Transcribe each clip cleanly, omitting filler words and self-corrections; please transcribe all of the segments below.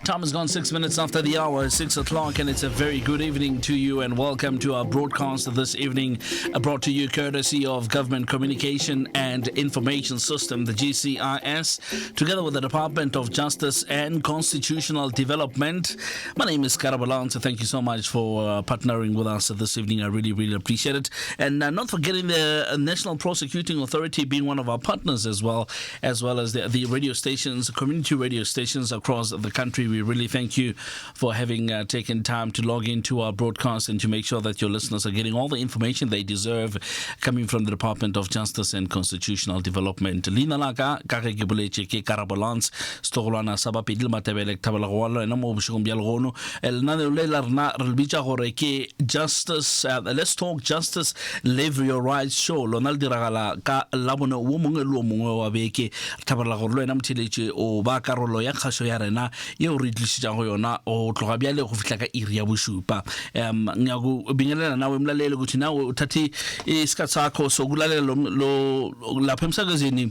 Time has gone 6 minutes after the hour, 6 o'clock, and it's a very good evening to you and welcome to our broadcast this evening, brought to you courtesy of Government Communication and Information System, the GCIS, together with the Department of Justice and Constitutional Development. My name is Karabalan, so thank you so much for partnering with us this evening. I really, really appreciate it. And not forgetting the National Prosecuting Authority being one of our partners as well as the radio stations, community radio stations across the country. We really thank you for having taken time to log into our broadcast and to make sure that your listeners are getting all the information they deserve coming from the Department of Justice and Constitutional Development. Lina laka ka ge ke boletse ke Karabalance stogolwana sa ba pedile matabele tabela go wala ena mo boshong bja legono elna le la rena re bitsa gore ke justice. Let's talk justice, live your rights show lona le diragala ka la bone wo mongwe le wo mongwe wa beke tabela go lo ena mthiletse o ba karolo ya kgaso ya rena ye re tlisitsa go yona o tloga bjale go fitla ka iri ya boshupa nyago bingelela nawe mlalelo ukuthi nawe uthathi isikhatsi sakho sokulalela lo lapha emsakazeni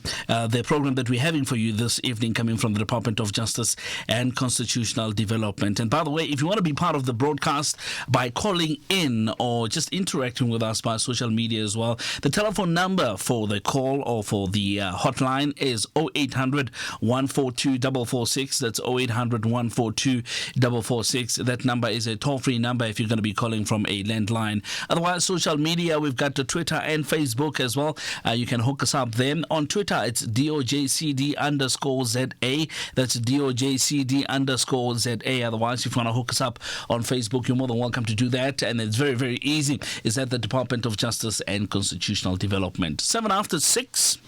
the program that we're having for you this evening coming from the Department of Justice and Constitutional Development. And by the way, if you want to be part of the broadcast by calling in or just interacting with us by social media as well, the telephone number for the call or for the hotline is 0800 142 446. That's 0800 142 446. That number is a toll-free number if you're going to be calling from a landline. Otherwise, social media, we've got the Twitter and Facebook as well. You can hook us up there. On Twitter, it's DOJCD_ZA. That's DOJCD_ZA. Otherwise, if you want to hook us up on Facebook, you're more than welcome to do that. And it's very, very easy. It's at the Department of Justice and Constitutional Development. 7 after 6.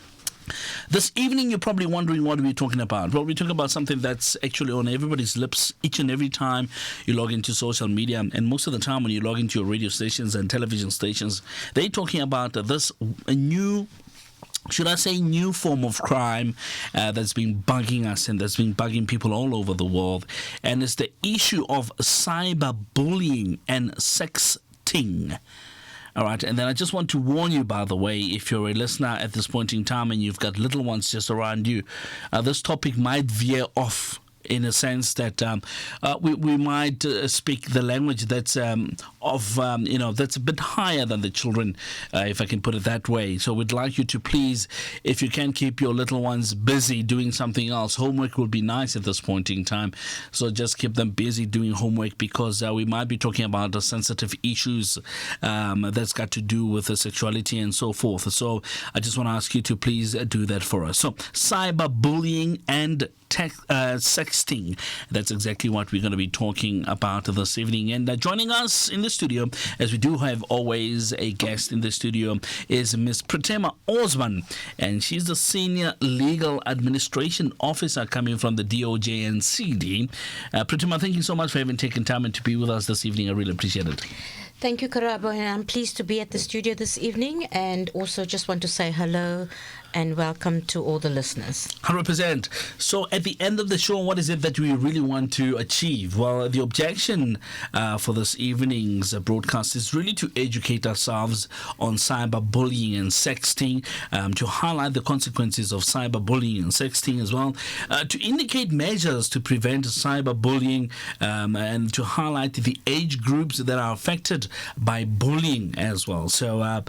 This evening, you're probably wondering what we're talking about. Well, we're talking about something that's actually on everybody's lips each and every time you log into social media. And most of the time when you log into your radio stations and television stations, they're talking about this new form of crime that's been bugging us and that's been bugging people all over the world. And it's the issue of cyberbullying and sexting. All right, and then I just want to warn you, by the way, if you're a listener at this point in time and you've got little ones just around you, this topic might veer off in a sense that we might speak the language that's that's a bit higher than the children, if I can put it that way. So we'd like you to please, if you can, keep your little ones busy doing something else. Homework will be nice at this point in time. So just keep them busy doing homework because we might be talking about the sensitive issues that's got to do with the sexuality and so forth. So I just want to ask you to please do that for us. So cyberbullying and sexting. That's exactly what we're going to be talking about this evening. And joining us in the studio, as we do have always a guest in the studio, is Ms. Pratema Osman. And she's the Senior Legal Administration Officer coming from the DOJ and CD. Pratema, thank you so much for having taken time and to be with us this evening. I really appreciate it. Thank you, Karabo, and I'm pleased to be at the studio this evening and also just want to say hello and welcome to all the listeners. 100%. So at the end of the show, what is it that we really want to achieve? Well, the objection for this evening's broadcast is really to educate ourselves on cyberbullying and sexting, to highlight the consequences of cyberbullying and sexting as well, to indicate measures to prevent cyberbullying, and to highlight the age groups that are affected by bullying as well. So I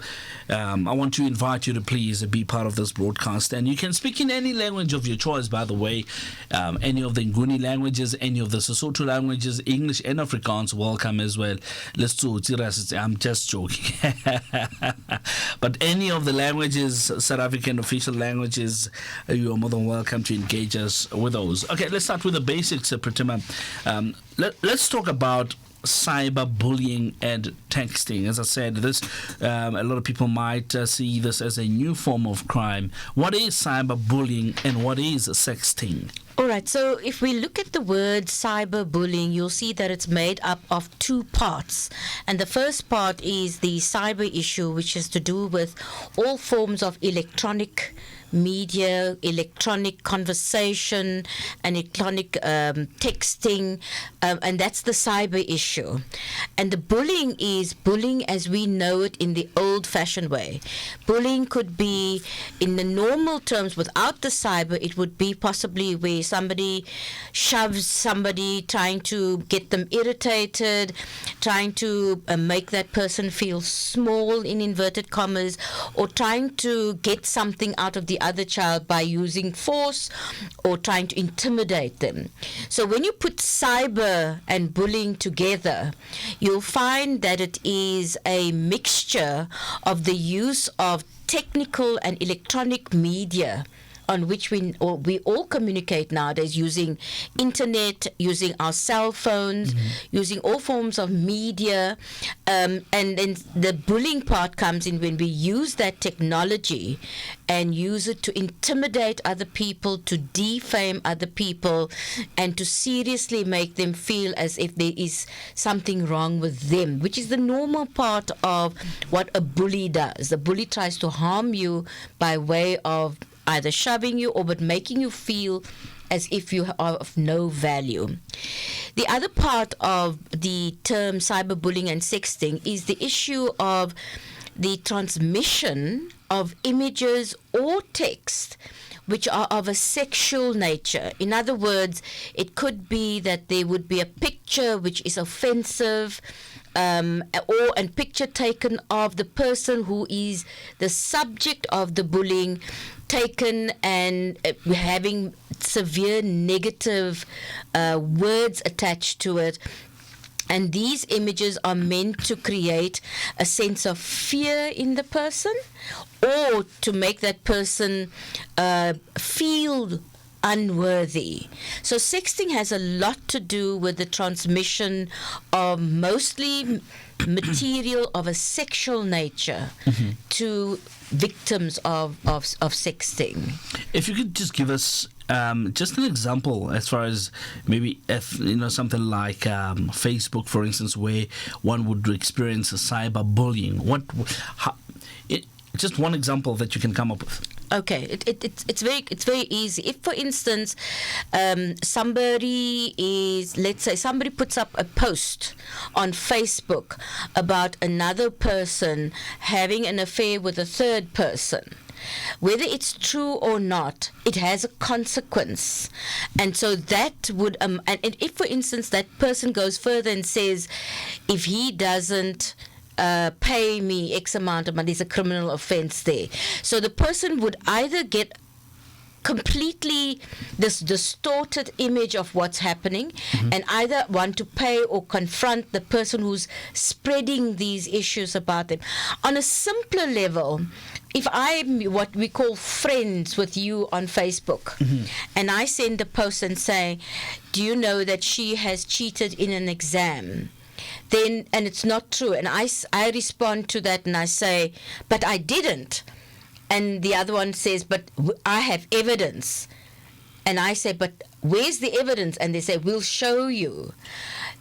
want to invite you to please be part of this broadcast, and you can speak in any language of your choice, by the way, any of the Nguni languages, any of the Sesotho languages, English and Afrikaans, welcome as well. I'm just joking. But any of the languages, South African official languages, you are more than welcome to engage us with those. Okay, let's start with the basics, Pratema. Let's talk about cyberbullying and texting. As I said, this a lot of people might see this as a new form of crime. What is cyberbullying and what is sexting? All right, so if we look at the word cyberbullying, you'll see that it's made up of two parts. And the first part is the cyber issue, which has to do with all forms of electronic media, electronic conversation, and electronic texting, and that's the cyber issue. And the bullying is bullying as we know it in the old-fashioned way. Bullying could be, in the normal terms, without the cyber, it would be possibly where somebody shoves somebody, trying to get them irritated, trying to make that person feel small in inverted commas, or trying to get something out of the other child by using force or trying to intimidate them. So when you put cyber and bullying together, you'll find that it is a mixture of the use of technical and electronic media on which we all communicate nowadays, using internet, using our cell phones, using all forms of media. And then the bullying part comes in when we use that technology and use it to intimidate other people, to defame other people, and to seriously make them feel as if there is something wrong with them, which is the normal part of what a bully does. The bully tries to harm you by way of either shoving you or but making you feel as if you are of no value. The other part of the term cyberbullying and sexting is the issue of the transmission of images or text which are of a sexual nature. In other words, it could be that there would be a picture which is offensive, or a picture taken of the person who is the subject of the bullying, taken and having severe negative words attached to it. And these images are meant to create a sense of fear in the person, or to make that person feel unworthy. So sexting has a lot to do with the transmission of mostly material of a sexual nature to victims of sexting. If you could just give us just an example, as far as maybe something like Facebook, for instance, where one would experience a cyberbullying. Just one example that you can come up with. Okay, it's very easy. If, for instance, somebody puts up a post on Facebook about another person having an affair with a third person, whether it's true or not, it has a consequence. And so that would, and if, for instance, that person goes further and says, if he doesn't pay me X amount of money, there's a criminal offense there. So the person would either get completely this distorted image of what's happening, and either want to pay or confront the person who's spreading these issues about them. On a simpler level, if I'm what we call friends with you on Facebook, and I send a post and say, do you know that she has cheated in an exam? Then, and it's not true, and I respond to that and I say, but I didn't. And the other one says, but I have evidence. And I say, but where's the evidence? And they say, we'll show you.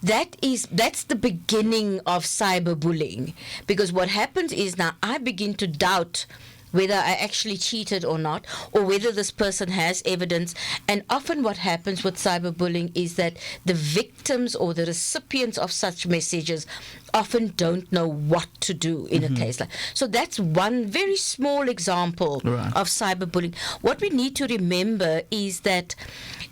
That's the beginning of cyberbullying. Because what happens is now I begin to doubt whether I actually cheated or not, or whether this person has evidence. And often what happens with cyberbullying is that the victims or the recipients of such messages often don't know what to do in a case like. So that's one very small example of cyberbullying. What we need to remember is that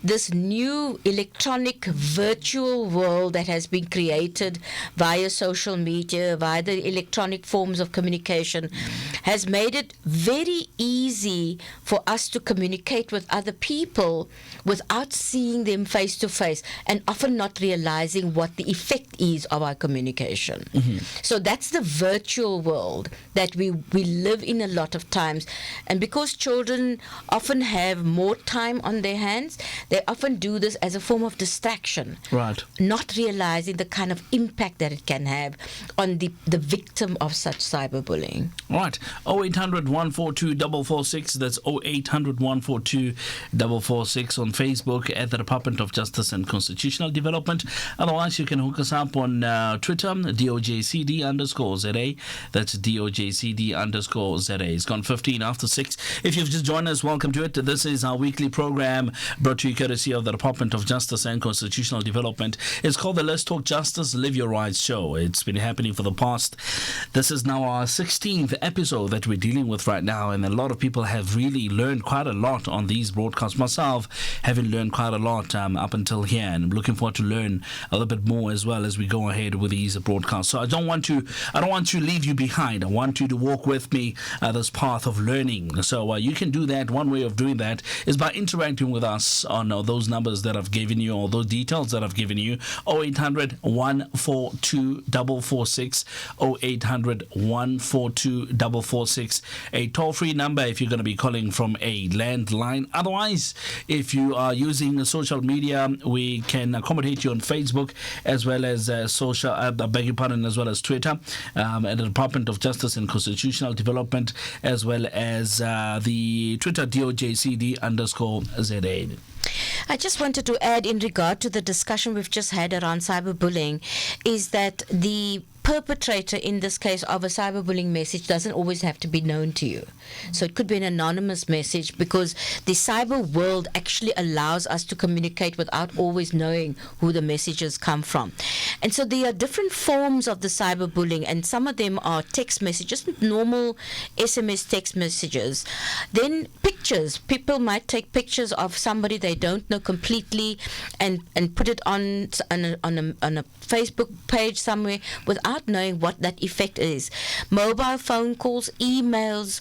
this new electronic virtual world that has been created via social media, via the electronic forms of communication, has made it very easy for us to communicate with other people without seeing them face to face, and often not realizing what the effect is of our communication. So that's the virtual world that we live in a lot of times. And because children often have more time on their hands, they often do this as a form of distraction, not realizing the kind of impact that it can have on the victim of such cyberbullying. Right. 0800 142 446. That's 0800 142 446 on Facebook at the Department of Justice and Constitutional Development. Otherwise, you can hook us up on Twitter, DOJCD_ZA. That's DOJCD_ZA. It's gone 15 after 6. If you've just joined us, welcome to it. This is our weekly program brought to you courtesy of the Department of Justice and Constitutional Development. It's called the Let's Talk Justice, Live Your Rights show. It's been happening for the past. This is now our 16th episode that we're dealing with right now, and a lot of people have really learned quite a lot on these broadcasts. Myself, having learned quite a lot up until here, and I'm looking forward to learn a little bit more as well as we go ahead with these broadcasts. So I don't want to leave you behind. I want you to walk with me this path of learning. So you can do that. One way of doing that is by interacting with us on those numbers that I've given you, or those details that I've given you. 0800 142 446, 0800 142 446, a toll-free number if you're going to be calling from a landline. Otherwise, if you are using social media, we can accommodate you on Facebook as well as as well as Twitter, at the Department of Justice and Constitutional Development, as well as the Twitter DOJCD_ZA. I just wanted to add, in regard to the discussion we've just had around cyberbullying, is that the perpetrator in this case of a cyberbullying message doesn't always have to be known to you. So it could be an anonymous message, because the cyber world actually allows us to communicate without always knowing who the messages come from. And so there are different forms of the cyberbullying, and some of them are text messages, normal SMS text messages. Then pictures. People might take pictures of somebody they don't know completely and put it on a Facebook page somewhere without knowing what that effect is. Mobile phone calls, emails,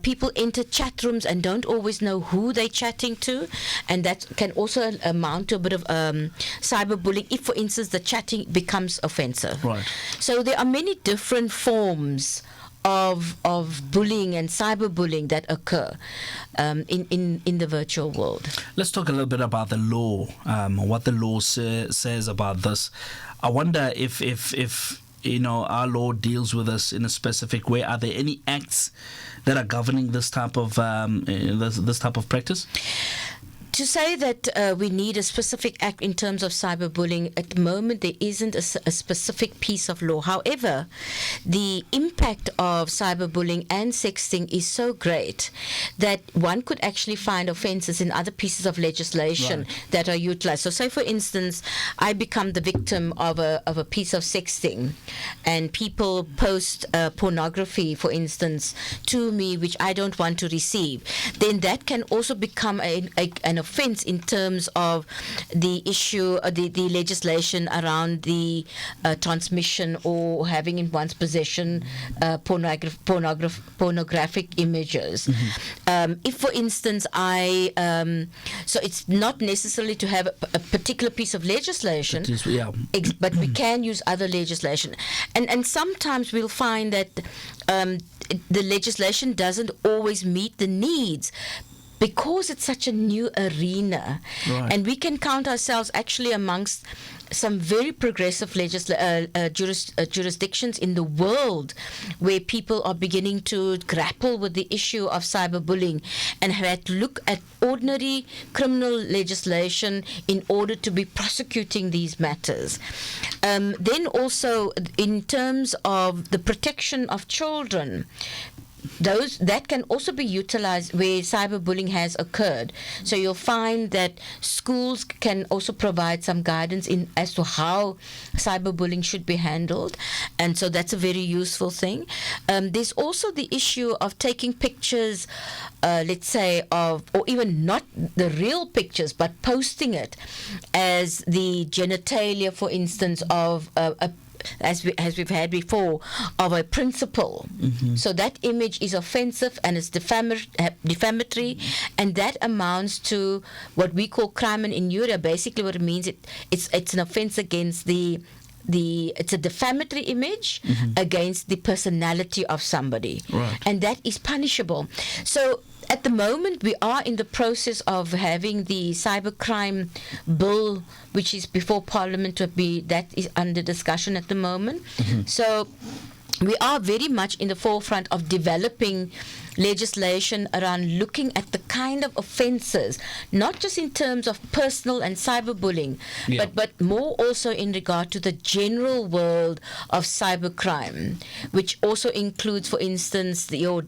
people enter chat rooms and don't always know who they're chatting to, and that can also amount to a bit of cyberbullying if, for instance, the chatting becomes offensive. Right. So there are many different forms of bullying and cyberbullying that occur in the virtual world. Let's talk a little bit about the law, what the law says about this. I wonder if our law deals with us in a specific way. Are there any acts that are governing this type of this type of practice? To say that we need a specific act in terms of cyberbullying, at the moment there isn't a specific piece of law. However, the impact of cyberbullying and sexting is so great that one could actually find offences in other pieces of legislation that are utilised. So say, for instance, I become the victim of a piece of sexting, and people post pornography, for instance, to me, which I don't want to receive. Then that can also become an offence in terms of the issue, the legislation around the transmission or having in one's possession pornographic images. Mm-hmm. If, for instance, so it's not necessarily to have a particular piece of legislation, but we can use other legislation. And sometimes we'll find that the legislation doesn't always meet the needs, because it's such a new arena. Right. And we can count ourselves actually amongst some very progressive jurisdictions in the world where people are beginning to grapple with the issue of cyberbullying and have had to look at ordinary criminal legislation in order to be prosecuting these matters. Then also, in terms of the protection of children, that can also be utilized where cyberbullying has occurred. So you'll find that schools can also provide some guidance as to how cyberbullying should be handled, and so that's a very useful thing. There's also the issue of taking pictures, let's say, or even not the real pictures, but posting it as the genitalia, for instance, of as we've had before, of a principal. Mm-hmm. So that image is offensive and it's defamatory, and that amounts to what we call crime and injuria. Basically what it means, it's an offense against it's a defamatory image against the personality of somebody. Right. And that is punishable. So at the moment, we are in the process of having the cybercrime bill, which is before Parliament that is under discussion at the moment. Mm-hmm. So we are very much in the forefront of developing legislation around looking at the kind of offences, not just in terms of personal and cyberbullying, but more also in regard to the general world of cybercrime, which also includes, for instance, your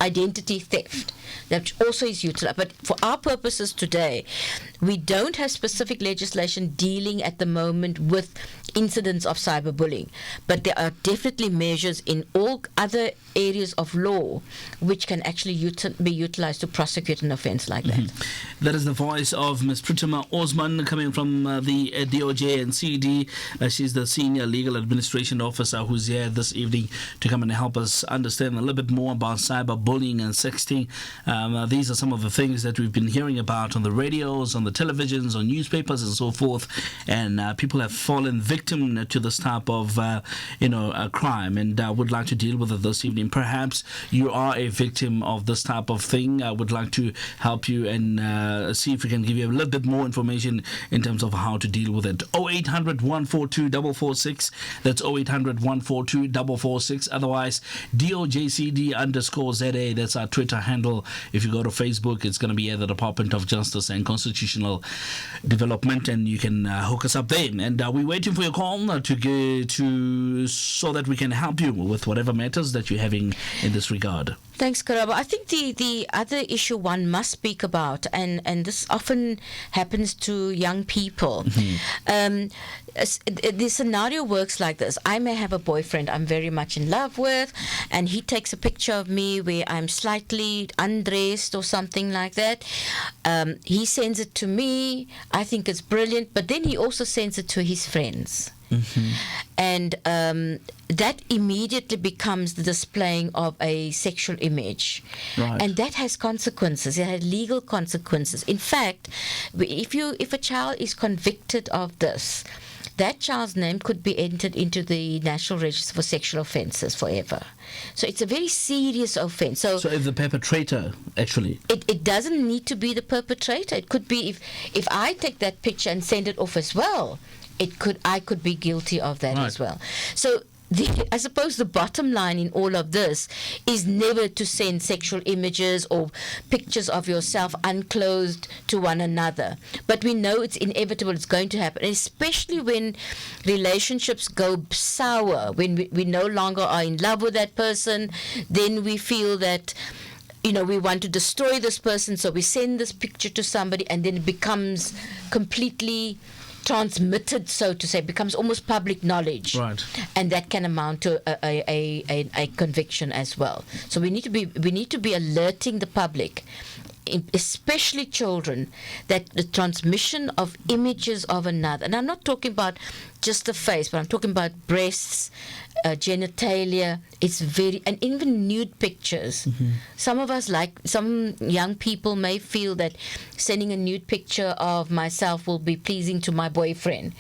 identity theft, that also is utilized. But for our purposes today, we don't have specific legislation dealing at the moment with incidents of cyberbullying, but there are definitely measures in all other areas of law which can actually be utilized to prosecute an offense like that. That is the voice of Ms. Pritima Osman coming from the DOJ and CD. She's the Senior Legal Administration Officer who's here this evening to come and help us understand a little bit more about cyberbullying and sexting. These are some of the things that we've been hearing about on the radios, on the televisions, on newspapers and so forth, and people have fallen victim to this type of crime, and would like to deal with it this evening. Perhaps you are a victim of this type of thing. I would like to help you and see if we can give you a little bit more information in terms of how to deal with it. 0800 142 446. That's 0800 142 446. Otherwise, DOJCD_ZA. That's our Twitter handle. If you go to Facebook, it's going to be at the Department of Justice and Constitutional Development, and you can hook us up there. And we're waiting for your call so that we can help you with whatever matters that you're having in this regard. Thanks, Karabo. I think the other issue one must speak about, and this often happens to young people. The scenario works like this. I may have a boyfriend I'm very much in love with, and he takes a picture of me where I'm slightly undressed or something like that. He sends it to me. I think it's brilliant, but then he also sends it to his friends. And that immediately becomes the displaying of a sexual image, and that has consequences. It has legal consequences. In fact, if a child is convicted of this, that child's name could be entered into the National Register for Sexual Offences forever. So it's a very serious offence. So if the perpetrator actually... It doesn't need to be the perpetrator. It could be if I take that picture and send it off as well, I could be guilty of that as well. So I suppose the bottom line in all of this is never to send sexual images or pictures of yourself unclothed to one another. But we know it's inevitable, it's going to happen, especially when relationships go sour, when we no longer are in love with that person. Then we feel that we want to destroy this person, so we send this picture to somebody, and then it becomes completely transmitted, so to say, becomes almost public knowledge, and that can amount to a conviction as well. So we need to be alerting the public, especially children, that the transmission of images of another, and I'm not talking about just the face, but I'm talking about breasts, genitalia, and even nude pictures. Some young people may feel that sending a nude picture of myself will be pleasing to my boyfriend.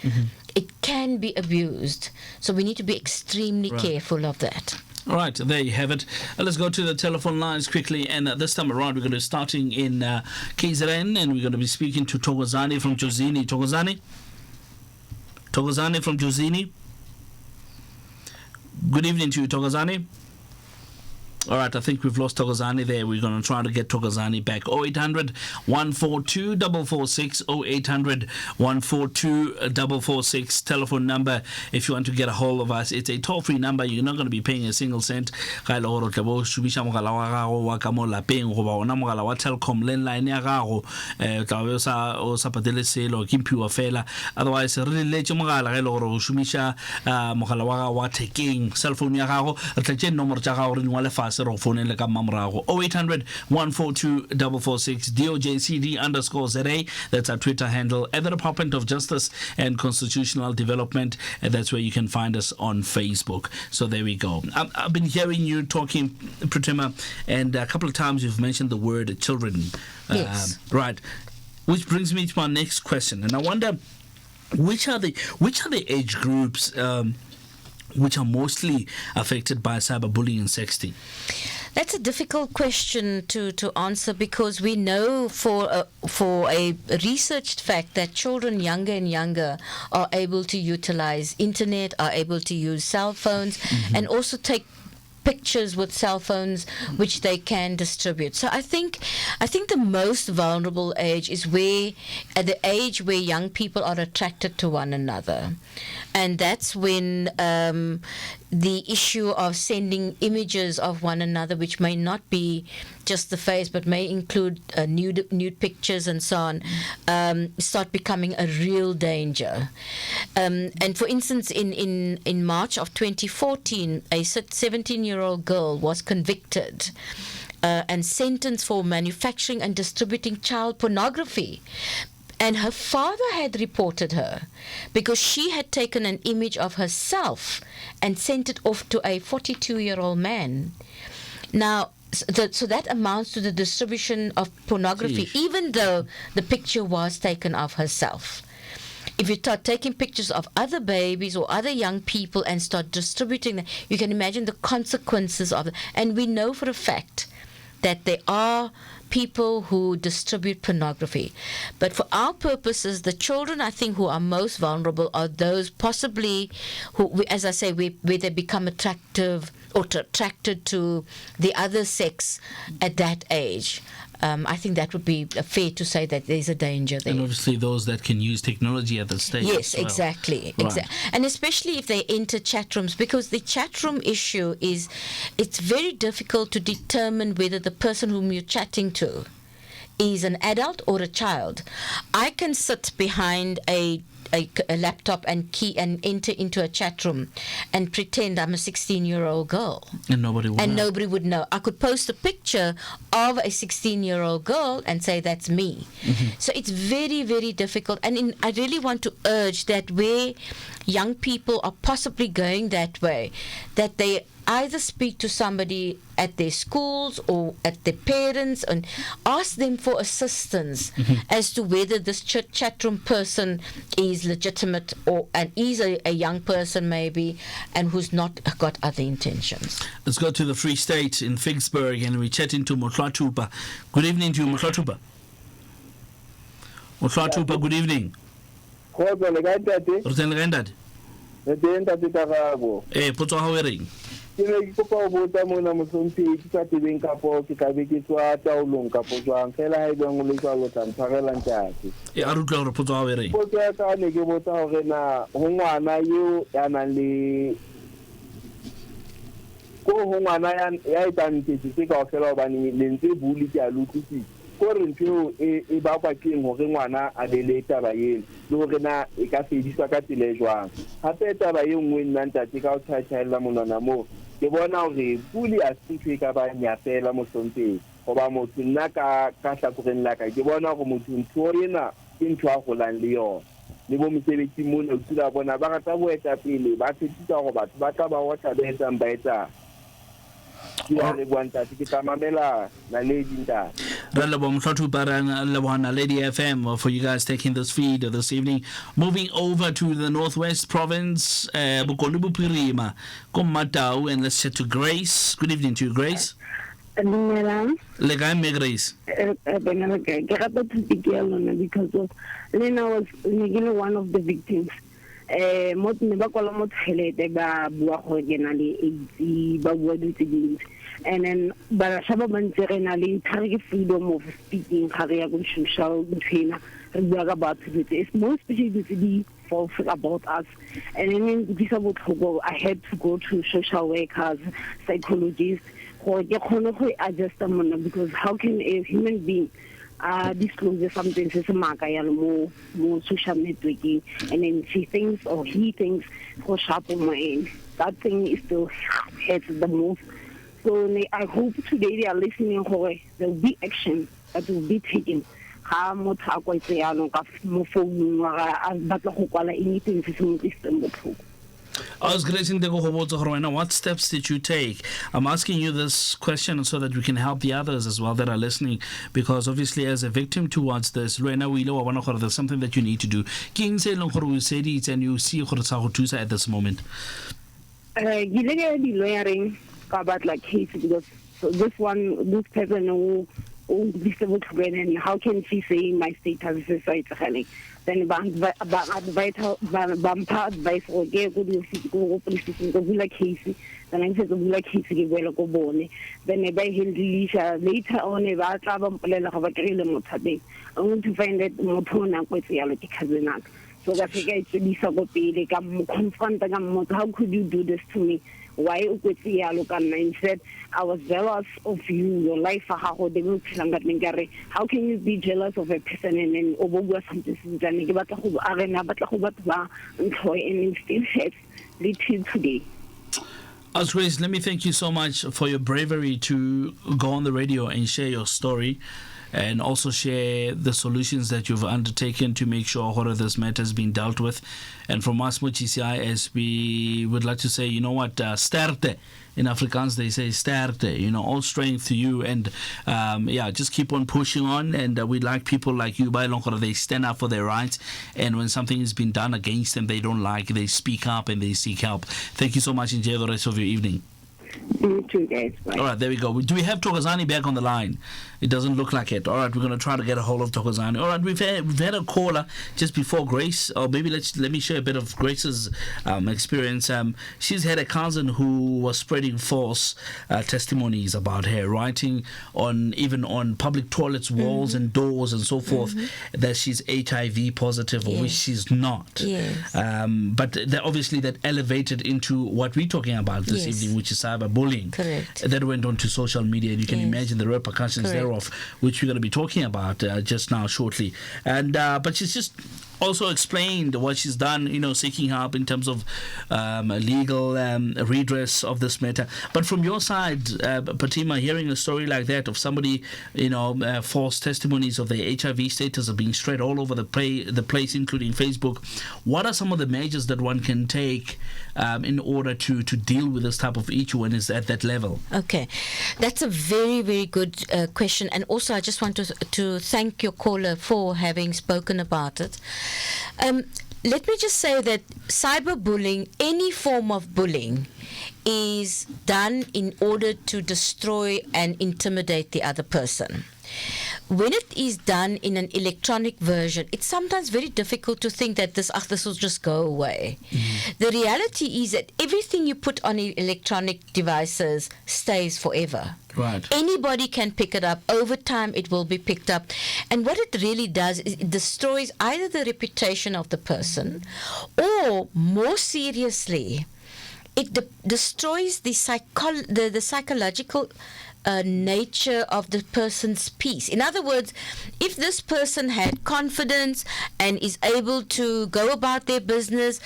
It can be abused, so we need to be extremely careful of that. All right, there you have it. Let's go to the telephone lines quickly, and this time around we're going to be starting in KZN, and we're going to be speaking to Thokozani from Jozini. Thokozani from Jozini. Good evening to you, Thokozani. All right, I think we've lost Thokozani there. We're going to try to get Thokozani back. 0800 142 446, 0800 142 446, telephone number if you want to get a hold of us. It's a toll-free number. You're not going to be paying a single cent. Telkom landline ya gago o sa patele selo ke mpiwa fela. Otherwise re letse mogala ga ile gore o shumisha mogala wa thekeng, cell phone ya gago re tletse nomoro tsa gago re ngwale fase re go founela ka mamorago. 0800 142 446, DOJCD_ZA. That's our Twitter handle. At the Department of Justice and Constitutional Development, and that's where you can find us on Facebook. So there we go. I've been hearing you talking, Pritima, and a couple of times you've mentioned the word children. Yes. Right. Which brings me to my next question, and I wonder which are the age groups which are mostly affected by cyberbullying and sexting? That's a difficult question to answer, because we know for a researched fact that children younger and younger are able to utilize internet, are able to use cell phones, and also take pictures with cell phones which they can distribute. So I think the most vulnerable age is at the age where young people are attracted to one another, and that's when the issue of sending images of one another, which may not be just the face but may include nude pictures and so on, start becoming a real danger. And for instance, in March of 2014, a 17-year-old girl was convicted and sentenced for manufacturing and distributing child pornography. And her father had reported her because she had taken an image of herself and sent it off to a 42-year-old man. Now, so that amounts to the distribution of pornography, even though the picture was taken of herself. If you start taking pictures of other babies or other young people and start distributing them, you can imagine the consequences of it. And we know for a fact that there are people who distribute pornography. But for our purposes, the children, I think, who are most vulnerable are those possibly who, as I say, where they become attracted to the other sex at that age. I think that would be fair to say that there's a danger there. And obviously those that can use technology at the stage. Yes, as well. exactly. Right. And especially if they enter chat rooms, because the chat room issue is, it's very difficult to determine whether the person whom you're chatting to is an adult or a child. I can sit behind a laptop and enter into a chat room and pretend I'm a 16-year-old girl. And nobody would know. I could post a picture of a 16-year-old girl and say that's me. Mm-hmm. So it's very, very difficult. And I really want to urge that where young people are possibly going that way, that they either speak to somebody at their schools or at their parents and ask them for assistance as to whether this chat room person is legitimate and is a young person maybe and who's not got other intentions. Let's go to the Free State in Ficksburg and we're chatting to Motlatupa. Good evening to you, Motlatupa. Motlatupa, good evening. Potso ha o reng? Ke ne ke kopa go botsa mona motlhompedi ka tebeng ka po ke ka be ke tswa taolong ka po jwang fela ha e bang o le tswa lo tla ntshwarela ntate a re utlwa gore potso ha o reng? Potso ya ka ne ke botsa gore na ho ngwana yo ya nang le ko ho ngwana ya itantetse se ka fela hobane lentse buli ke a lutlisi ko re ntho e ba kwa keng hore ngwana a be le taba yena le hore na e ka fediswa ka tsile jwang hape taba e nngwe nna ntate ka o tshwaela monwana mo ke bona hore buli a sentse ka ba nyapela motlhompedi goba motho nna ka hlakoreng la ka ke bona gore motho ntho ena ke ntho a golang le yona le bo mosebetsi mona o tsula bona ba rata bo eta pele ba tshitsa go batho ba tla ba wata ba etsang ba etsa ya le gwanta ke tamamela na ledi nta Lady FM for you guys taking this feed this evening. Moving over to the Northwest Province, Bokolo Bophirima, Kommatau, and let's chat to Grace. Good evening to you, Grace. Because of Lena was one of the victims. And then freedom of speaking social between about it's most especially false about us. And then I had to go to social workers, psychologists, or adjust them because how can a human being disclose something more social networking and then she thinks or he thinks for sharp on my end. That thing is still hurts the most. So I hope today they are listening for there will be action that will be taken. I was greeting the Gohobotzo. What steps did you take? I'm asking you this question so that we can help the others as well that are listening, because obviously as a victim towards this, there's something that you need to do. And you see at this moment. Lawyering about like case because this person who and how can she say my status is so it's then advice or get go police station go bula case then I said bula case ke boela go bone then e ba hindisha later on e ba tla ba mpolela ga ba krile mothabeng I want to find that motho na kwetse ya le ke cousin aka so ka fika itsedisa go pele ka mo confront ka mo how could you do this to me why ukwetse ya lo ka nna said I was jealous of you your life ha go de mo tshanga ngare how can you be jealous of a person and then obogwa something tsane ke batla go arena batla go batho ba employ and still have little today. Grace, let me thank you so much for your bravery to go on the radio and share your story, and also share the solutions that you've undertaken to make sure all of this matter has been dealt with. And from us, GCI, we would like to say, you know what, sterkte. In Afrikaans, they say sterkte, you know, all strength to you. And just keep on pushing on. And we'd like people like you, they stand up for their rights. And when something has been done against them they don't like, they speak up and they seek help. Thank you so much. Enjoy the rest of your evening. You too, guys. Bye. All right, there we go. Do we have Thokozani back on the line? It doesn't look like it. All right, we're going to try to get a hold of Thokozani. All right, we've had a caller just before Grace, or maybe let me share a bit of Grace's experience. She's had a cousin who was spreading false testimonies about her, writing even on public toilets, walls and doors and so forth, that she's HIV positive, or which she's not. Yes. But obviously that elevated into what we're talking about this evening, which is cyberbullying. Correct. That went on to social media, and you can imagine the repercussions thereof, which we're going to be talking about just now shortly. And but she's just also explained what she's done, you know, seeking help in terms of legal redress of this matter. But from your side, Patima, hearing a story like that of somebody, you know, false testimonies of their HIV status are being spread all over the place, including Facebook. What are some of the measures that one can take in order to deal with this type of issue when it's at that level? Okay, that's a very, very good question. And also, I just want to thank your caller for having spoken about it. Let me just say that cyberbullying, any form of bullying, is done in order to destroy and intimidate the other person. When it is done in an electronic version, it's sometimes very difficult to think that this will just go away. The reality is that everything you put on electronic devices stays forever. Right. Anybody can pick it up. Over time, it will be picked up. And what it really does is it destroys either the reputation of the person, or more seriously, it destroys the psychological nature of the person's peace. In other words, if this person had confidence and is able to go about their business,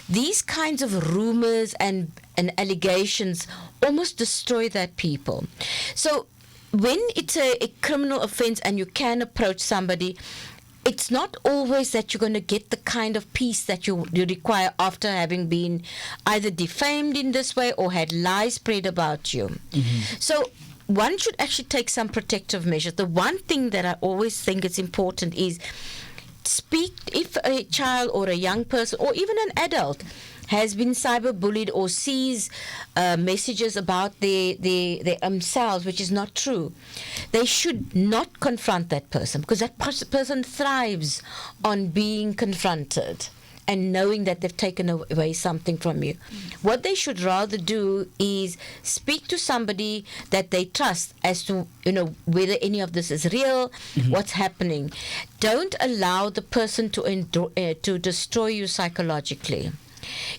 these kinds of rumors and allegations almost destroy that people. So when it's a criminal offense and you can approach somebody, it's not always that you're going to get the kind of peace that you require after having been either defamed in this way or had lies spread about you. So one should actually take some protective measures. The one thing that I always think is important is speak if a child or a young person or even an adult has been cyberbullied or sees messages about their themselves, which is not true. They should not confront that person, because that person thrives on being confronted and knowing that they've taken away something from you. What they should rather do is speak to somebody that they trust as to, you know, whether any of this is real, what's happening. Don't allow the person to destroy you psychologically.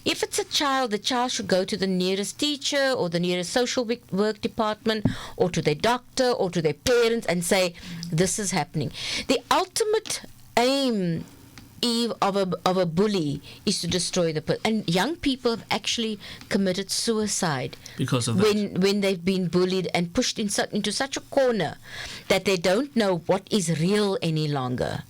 If it's a child, the child should go to the nearest teacher or the nearest social work department or to their doctor or to their parents and say, this is happening. The ultimate aim of a bully is to destroy the person. And young people have actually committed suicide because of that. When they've been bullied and pushed into such a corner that they don't know what is real any longer.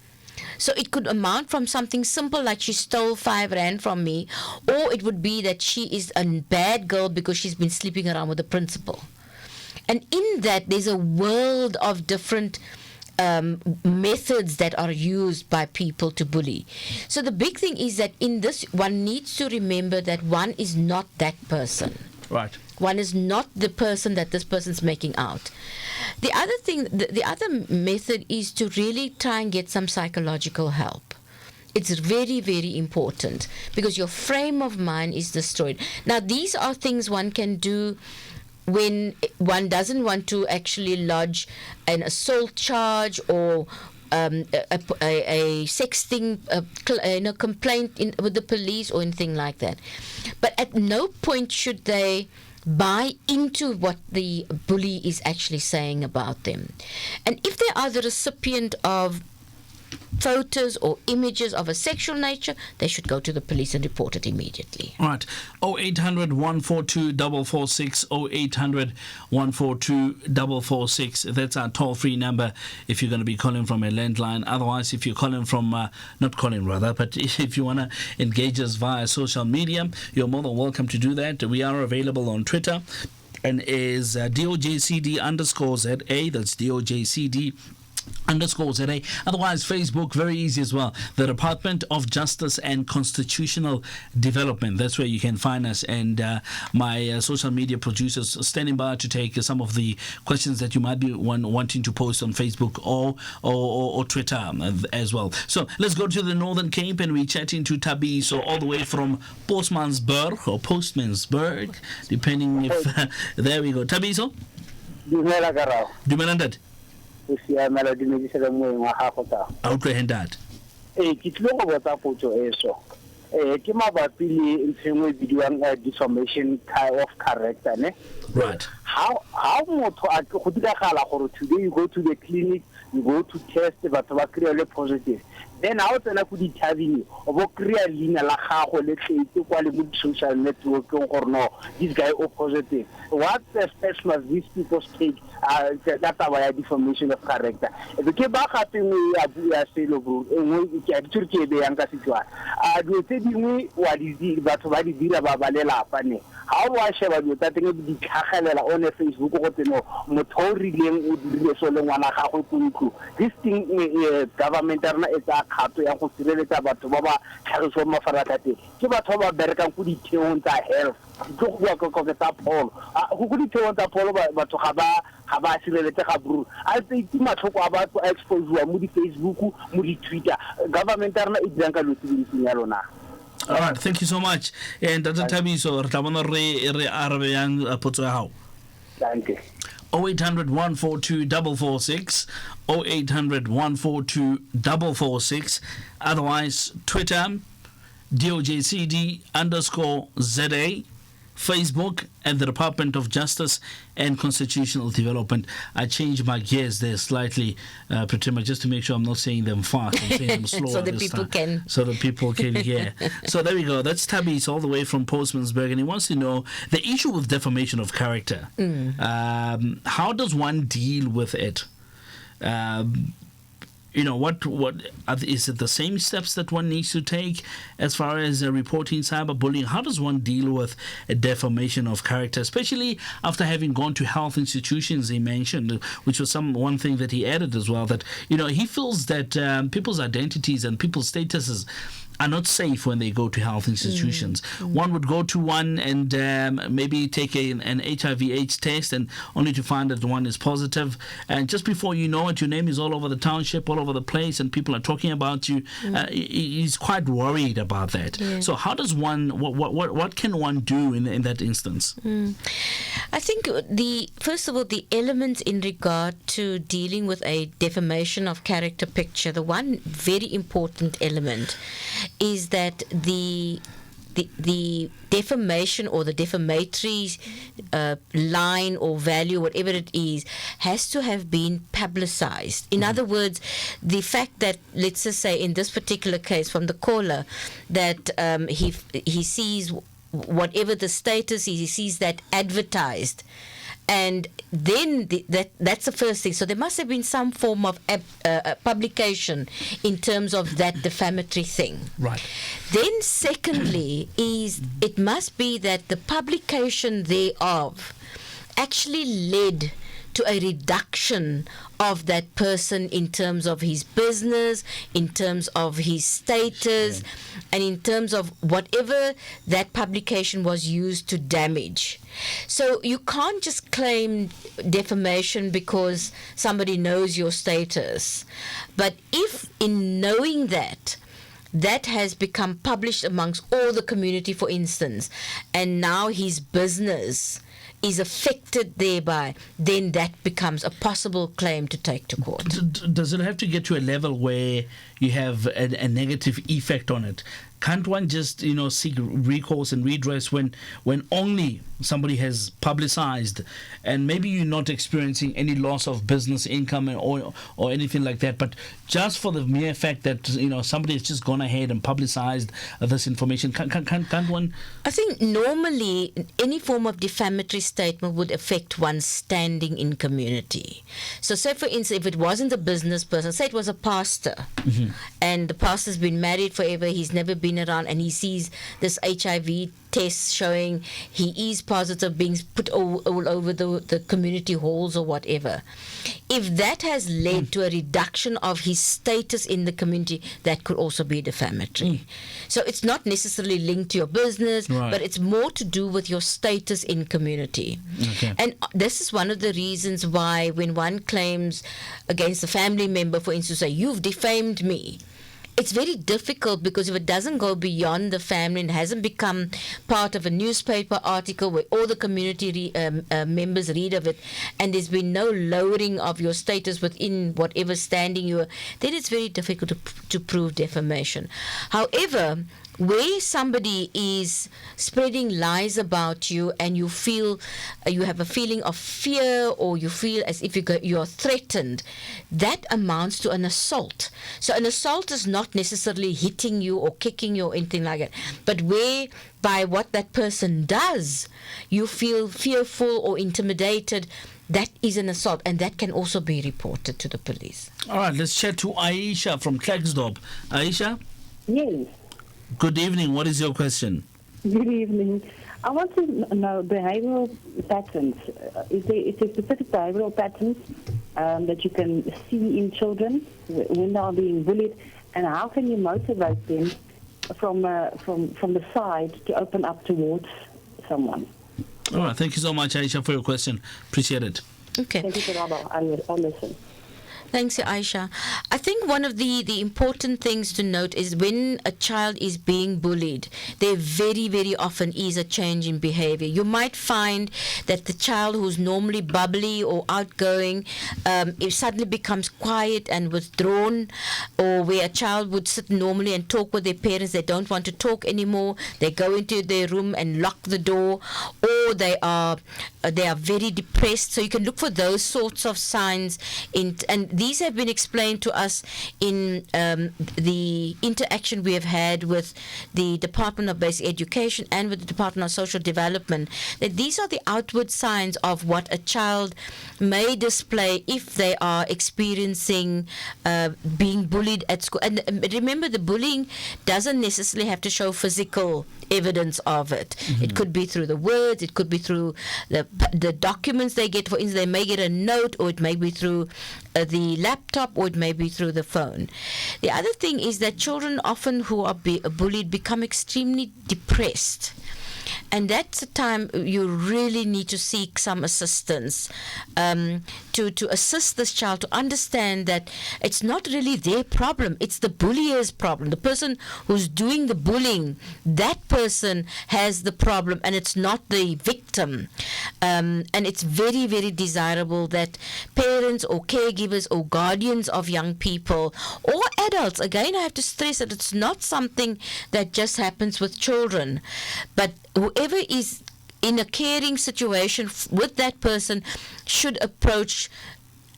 So it could amount from something simple like she stole 5 rand from me, or it would be that she is a bad girl because she's been sleeping around with the principal. And in that, there's a world of different methods that are used by people to bully. So the big thing is that in this, one needs to remember that one is not that person. Right. One is not the person that this person's making out. The other thing, the other method is to really try and get some psychological help. It's very, very important because your frame of mind is destroyed. Now, these are things one can do when one doesn't want to actually lodge an assault charge or a sexting complaint with the police or anything like that. But at no point should they buy into what the bully is actually saying about them. And if they are the recipient of photos or images of a sexual nature, they should go to the police and report it immediately. Right. 0800 142 446, 0800 142 446. That's our toll-free number if you're going to be calling from a landline. Otherwise, if you're calling from, not calling rather, but if you want to engage us via social media, you're more than welcome to do that. We are available on Twitter and is DOJCD_ZA. That's DOJCD_ZA. Otherwise, Facebook, very easy as well. The Department of Justice and Constitutional Development. That's where you can find us. And my social media producers standing by to take some of the questions that you might be wanting to post on Facebook or Twitter as well. So let's go to the Northern Cape and we're chatting to Tabi. So all the way from Postmansburg, depending if there we go. Tabi, so? Dumelandat. O siamela dumedisela moeng wa gago ta a utlwe that ke tlile go botsa potso eso ke mabapi le ntshengwe bidiwang defamation of character ne right how motho a go diragala gore today you go to the clinic, you go to test batho ba kry positive, then how tsena go dithabini o bo kry leina la gago le tletse kwa le mo social network gore no this guy o positive. What steps must these people take that about defamation of character? Ke ba gape mo ya bua selo bro engwe ke a ditse ke be yang ka setswa do tse dingwe wa di batho ba di dira ba balelapa ne how wa sheba di tsa teng di tlhagelela on Facebook go tseno motho o rileng o dirile so le ngwana ga go kuku this thing government rena e tsa kgato ya go sireletsa batho ba ba tlhagiso mafaratlhatlhe ke batho ba berekang go ditheong tsa health go bua ka tsa pholo go ditheong tsa pholo batho ga ba sireletsega bro a tseiti matlhoko a batho a expose mo di Facebook mo di Twitter government rena e dirang ka lotsebeng ya lona. All right, thank you so much. And Dr. Tabiso, re tla bona re arabe yang potso ya hao. Thank you. 0800 142 446, 0800 142 446. Otherwise, Twitter, DOJCD_ZA, Facebook, and the Department of Justice and Constitutional Development. I changed my gears there slightly, Pratima, just to make sure I'm not saying them fast. I'm saying them slow. So the people can. So the people can hear. So there we go. That's Tabis all the way from Postmansburg, and he wants to know the issue with defamation of character. How does one deal with it? What is it the same steps that one needs to take as far as reporting cyberbullying? How does one deal with a defamation of character, especially after having gone to health institutions? He mentioned, which was one thing that he added as well, that he feels that people's identities and people's statuses are not safe when they go to health institutions. One would go to one and maybe take an HIV/AIDS test and only to find that one is positive. And just before you know it, your name is all over the township, all over the place, and people are talking about you. He's quite worried about that. Yeah. So how does one, what can one do in that instance? I think first of all, the elements in regard to dealing with a defamation of character picture, the one very important element is that the defamation or the defamatory line or value, whatever it is, has to have been publicized. In other words, the fact that, let's just say in this particular case from the caller, that he sees whatever the status is, he sees that advertised. And then that's the first thing. So there must have been some form of publication in terms of that defamatory thing. Right. Then secondly it must be that the publication thereof actually led to a reduction of that person in terms of his business, in terms of his status, and in terms of whatever that publication was used to damage. So you can't just claim defamation because somebody knows your status. But if in knowing that has become published amongst all the community, for instance, and now his business is affected thereby, then that becomes a possible claim to take to court. Does it have to get to a level where you have a negative effect on it? Can't one just, seek recourse and redress when only somebody has publicized, and maybe you're not experiencing any loss of business income or anything like that, but just for the mere fact that somebody has just gone ahead and publicized this information? Can't one? I think normally any form of defamatory statement would affect one's standing in community. So say for instance, if it wasn't a business person, say it was a pastor, and the pastor's been married forever, he's never been around, and he sees this HIV test showing he is positive being put all over the community halls or whatever. If that has led to a reduction of his status in the community, that could also be defamatory. So it's not necessarily linked to your business, right, but it's more to do with your status in community. Okay. And this is one of the reasons why when one claims against a family member, for instance, say, you've defamed me, it's very difficult, because if it doesn't go beyond the family and hasn't become part of a newspaper article where all the community members read of it, and there's been no lowering of your status within whatever standing you are, then it's very difficult to prove defamation. However, where somebody is spreading lies about you and you feel you have a feeling of fear, or you feel as if you're threatened, that amounts to an assault. So an assault is not necessarily hitting you or kicking you or anything like that, but where by what that person does you feel fearful or intimidated, that is an assault, and that can also be reported to the police. All right, let's chat to Aisha from Klerksdorp. Aisha? Yes. Good evening. What is your question? Good evening. I want to know behavioral patterns. Is there specific behavioral patterns that you can see in children when they are being bullied, and how can you motivate them from the side to open up towards someone? All right. Thank you so much, Aisha, for your question. Appreciate it. Okay. Thank you for that. I'll listen. Thanks, Aisha. I think one of the important things to note is when a child is being bullied, there very, very often is a change in behavior. You might find that the child who's normally bubbly or outgoing, it suddenly becomes quiet and withdrawn, or where a child would sit normally and talk with their parents, they don't want to talk anymore, they go into their room and lock the door, or they are very depressed. So you can look for those sorts of signs and these have been explained to us in the interaction we have had with the Department of Basic Education and with the Department of Social Development, that these are the outward signs of what a child may display if they are experiencing being bullied at school. And remember, the bullying doesn't necessarily have to show physical evidence of it. It could be through the words, it could be through the documents they get. For instance, they may get a note, or it may be through the laptop, or it may be through the phone. The other thing is that children often who are bullied become extremely depressed. And that's the time you really need to seek some assistance to assist this child to understand that it's not really their problem, it's the bullier's problem. The person who's doing the bullying, that person has the problem, and it's not the victim. And it's very, very desirable that parents or caregivers or guardians of young people or adults, again, I have to stress that it's not something that just happens with children, but whoever is in a caring situation with that person should approach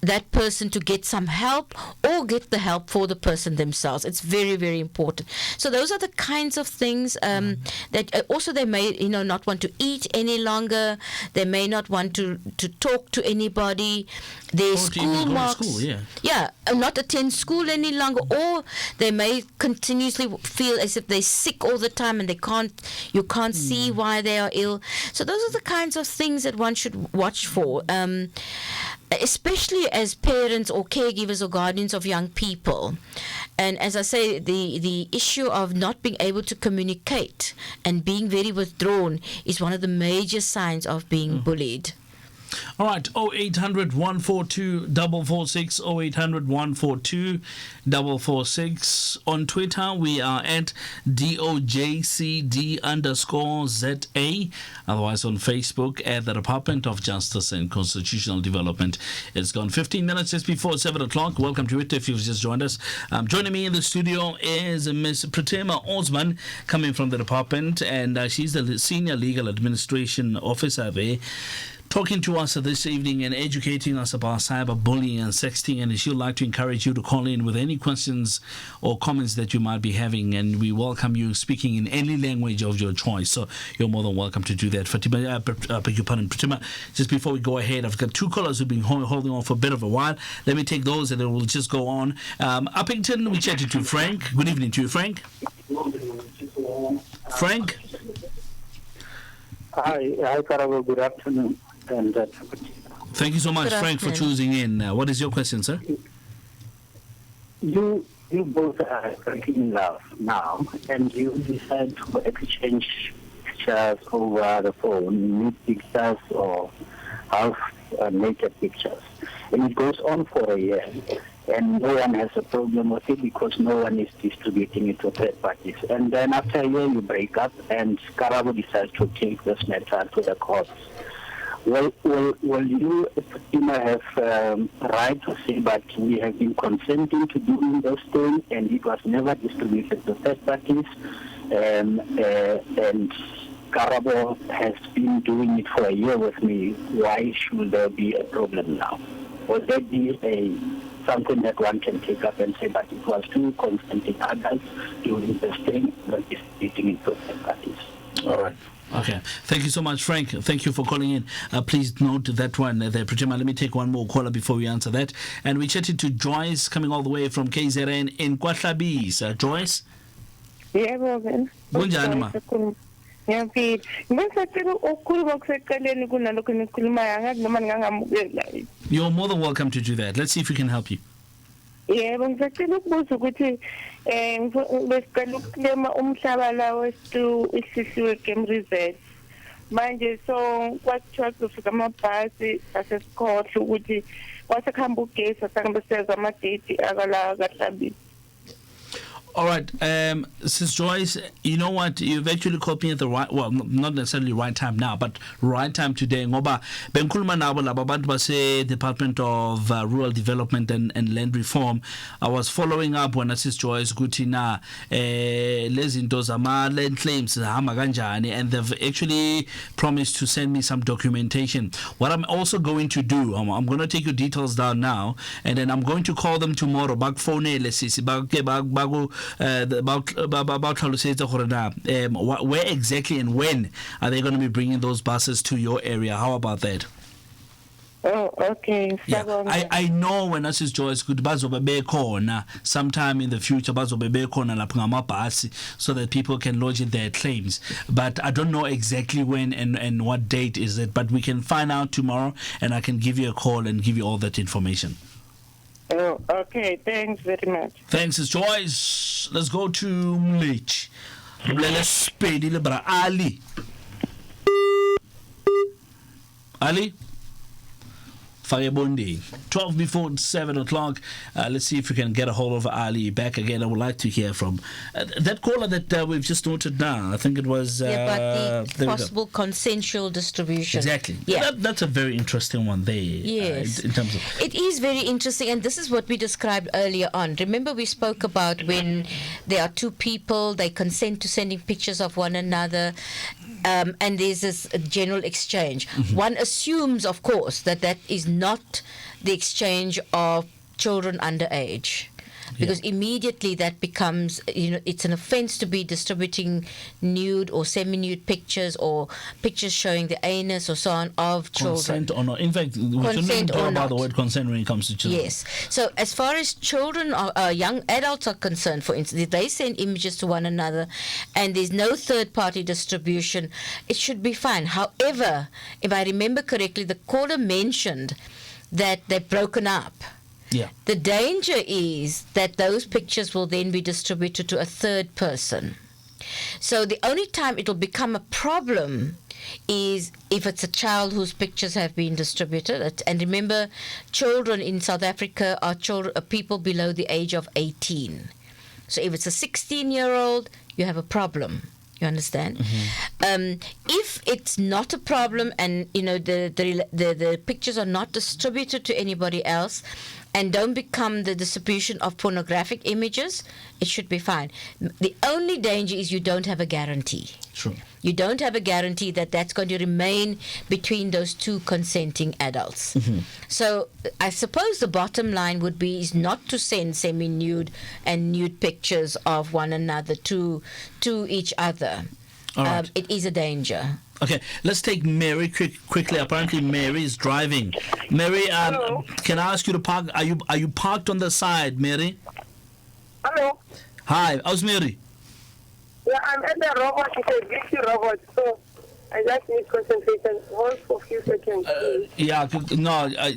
that person to get some help or get the help for the person themselves. It's very, very important. So those are the kinds of things that also they may, not want to eat any longer. They may not want to talk to anybody. Their school marks, not attend school any longer, or they may continuously feel as if they're sick all the time and you can't see why they are ill. So those are the kinds of things that one should watch for. Especially as parents or caregivers or guardians of young people. And as I say, the issue of not being able to communicate and being very withdrawn is one of the major signs of being bullied. All right, 0800 142 446, 0800 142 446. On Twitter, we are at DOJCD_ZA. Otherwise, on Facebook, at the Department of Justice and Constitutional Development. It's gone 15 minutes just before 7 o'clock. Welcome to it if you've just joined us. Joining me in the studio is Ms. Pratema Osman, coming from the department, and she's the Senior Legal Administration Officer there, talking to us this evening and educating us about cyberbullying and sexting, and she'd like to encourage you to call in with any questions or comments that you might be having, and we welcome you speaking in any language of your choice, so you're more than welcome to do that. Pratema, just before we go ahead, I've got two callers who've been holding on for a bit of a while. Let me take those and then we'll just go on. Uppington, we chatted to Frank. Good evening to you, Frank. Frank? Hi, Karabo. Good afternoon. And thank you so much, Frank, for choosing in. What is your question, sir? You both are currently in love now, and you decide to exchange pictures over the phone, nude pictures or half naked pictures. And it goes on for a year. And no one has a problem with it because no one is distributing it to third parties. And then after a year, you break up, and Karabo decides to take this matter to the courts. Will you, Fatima, have right to say that we have been consenting to doing this thing and it was never distributed to third parties, and Karabo has been doing it for a year with me? Why should there be a problem now? Will there be something that one can take up and say that it was two consenting adults doing this thing, not distributing it to third parties? All right. Okay. Thank you so much, Frank. Thank you for calling in. Please note that one there, Pratema. Let me take one more caller before we answer that. And we chatted to Joyce, coming all the way from KZN in KwaDlabisa. Joyce? Yeah, Robin. Kunjani ma? Ngiyaphi. Ngisacela ukukhuluma kuseqaleni kunalokho nikhulumayo angazi noma ningangamukela. You're more than welcome to do that. Let's see if we can help you. Yebo, ngisacela ukubuza ukuthi besicela ukulema umhlaba la wesitu isisiwe game reserve. Manje so kwathiwa kufika amabhasi asesikhohle ukuthi wasekhamba ugesi asangibeseza amagate akala kaHlabisa. All right, Sis Joyce, you know what? You've actually called me at the right, well, not necessarily right time now, but right time today. Ngoba benkuluma nabo laba bantu base Department of Rural Development and Land Reform. I was following up when Sis Joyce ukuthi na lezinto zama land claims hamba kanjani, and they've actually promised to send me some documentation. What I'm also going to do, I'm going to take your details down now, and then I'm going to call them tomorrow. Back phone sisi bago about where exactly and when are they going to be bringing those buses to your area? How about that? Oh, okay. Yeah. I know when Sis Joyce could bazobe bekhona sometime in the future bazobe bekhona lapha ngamabhasi so that people can lodge their claims, but I don't know exactly when and what date is it, but we can find out tomorrow and I can give you a call and give you all that information. Oh, okay. Thanks very much. Thanks, Sis Joyce. Let's go to Mlech. Let's speed it, Ali. Ali? Fayebondi. 12 before 7 o'clock. Let's see if we can get a hold of Ali back again. I would like to hear from that caller that we've just noted now. I think it was about the possible consensual distribution. Exactly. Yeah. That's a very interesting one there. Yes. In terms of it is very interesting, and this is what we described earlier on. Remember, we spoke about when there are two people, they consent to sending pictures of one another. and there's this general exchange. One assumes, of course, that is not the exchange of children underage. Because immediately that becomes, it's an offense to be distributing nude or semi-nude pictures or pictures showing the anus or so on of children. Consent or not. In fact, we shouldn't even talk about the word consent when it comes to children. Yes. So as far as children or young adults are concerned, for instance, if they send images to one another and there's no third-party distribution, it should be fine. However, if I remember correctly, the caller mentioned that they've broken up. Yeah. The danger is that those pictures will then be distributed to a third person. So the only time it'll become a problem is if it's a child whose pictures have been distributed. And remember, children in South Africa are people below the age of 18. So if it's a 16-year-old, you have a problem. You understand? If it's not a problem and the pictures are not distributed to anybody else and don't become the distribution of pornographic images, it should be fine. The only danger is you don't have a guarantee. True. You don't have a guarantee that that's going to remain between those two consenting adults. So I suppose the bottom line would be is not to send semi-nude and nude pictures of one another to each other. All right. It is a danger. Okay, let's take Mary quickly. Apparently, Mary is driving. Mary, can I ask you to park? Are you parked on the side, Mary? Hello. Hi, how's Mary? Yeah, I'm at the robot. It's a glitchy robot, so I just need concentration. Hold for a few seconds.